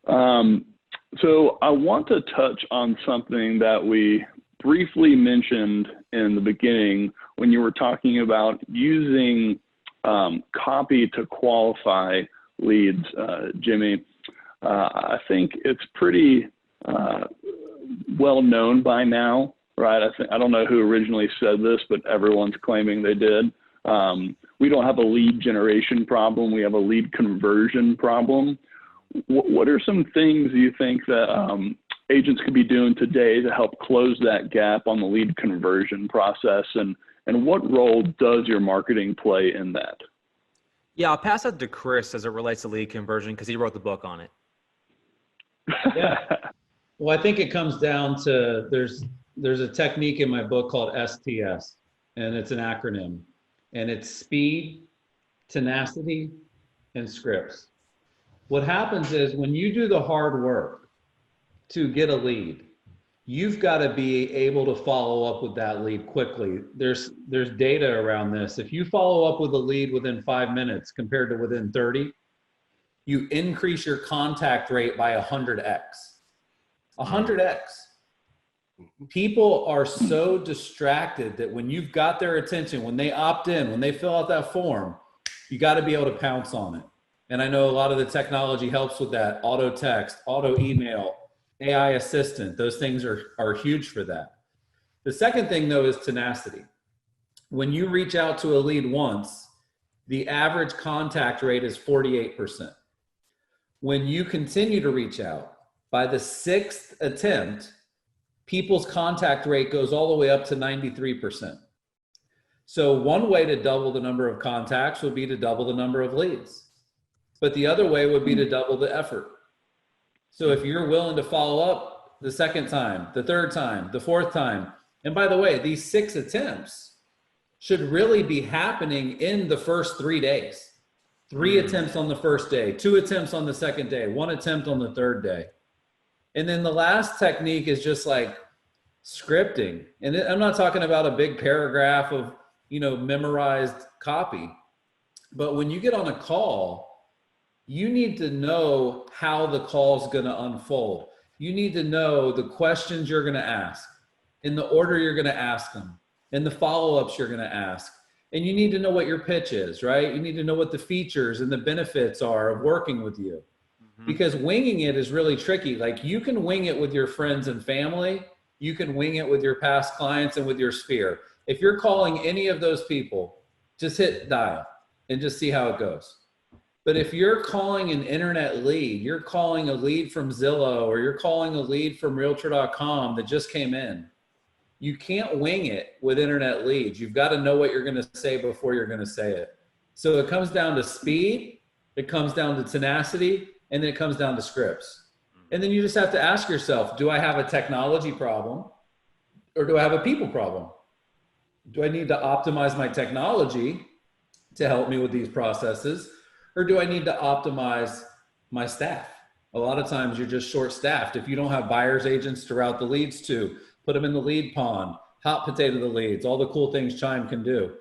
So I want to touch on something that we briefly mentioned in the beginning when you were talking about using copy to qualify leads, Jimmy. I think it's pretty well known by now, right? I don't know who originally said this, but everyone's claiming they did. We don't have a lead generation problem. We have a lead conversion problem. What are some things you think that agents could be doing today to help close that gap on the lead conversion process? And what role does your marketing play in that? Yeah, I'll pass that to Chris as it relates to lead conversion because he wrote the book on it. Yeah. Well, I think it comes down to there's a technique in my book called STS, and it's an acronym, and it's speed, tenacity, and scripts. What happens is when you do the hard work to get a lead, you've got to be able to follow up with that lead quickly. There's data around this. If you follow up with a lead within 5 minutes compared to within 30, you increase your contact rate by 100x. 100x. People are so distracted that when you've got their attention, when they opt in, when they fill out that form, you got to be able to pounce on it. And I know a lot of the technology helps with that. Auto text, auto email, AI assistant, those things are huge for that. The second thing though is tenacity. When you reach out to a lead once, the average contact rate is 48%. When you continue to reach out, by the 6th attempt, people's contact rate goes all the way up to 93%. So one way to double the number of contacts would be to double the number of leads. But the other way would be to double the effort. So if you're willing to follow up the second time, the third time, the fourth time, and by the way, these 6 attempts should really be happening in the first 3 days. 3 attempts on the first day, 2 attempts on the second day, 1 attempt on the third day. And then the last technique is just like scripting. And I'm not talking about a big paragraph of, memorized copy. But when you get on a call, you need to know how the call is going to unfold. You need to know the questions you're going to ask, in the order you're going to ask them, and the follow-ups you're going to ask. And you need to know what your pitch is, right? You need to know what the features and the benefits are of working with you. Because winging it is really tricky. Like you can wing it with your friends and family. You can wing it with your past clients and with your sphere. If you're calling any of those people, just hit dial and just see how it goes. But if you're calling an internet lead, you're calling a lead from Zillow, or you're calling a lead from realtor.com that just came in, you can't wing it with internet leads. You've got to know what you're going to say before you're going to say it. So it comes down to speed, it comes down to tenacity, and then it comes down to scripts. And then you just have to ask yourself, do I have a technology problem or do I have a people problem? Do I need to optimize my technology to help me with these processes? Or do I need to optimize my staff? A lot of times you're just short staffed. If you don't have buyer's agents to route the leads to, put them in the lead pond, hot potato the leads, all the cool things Chime can do.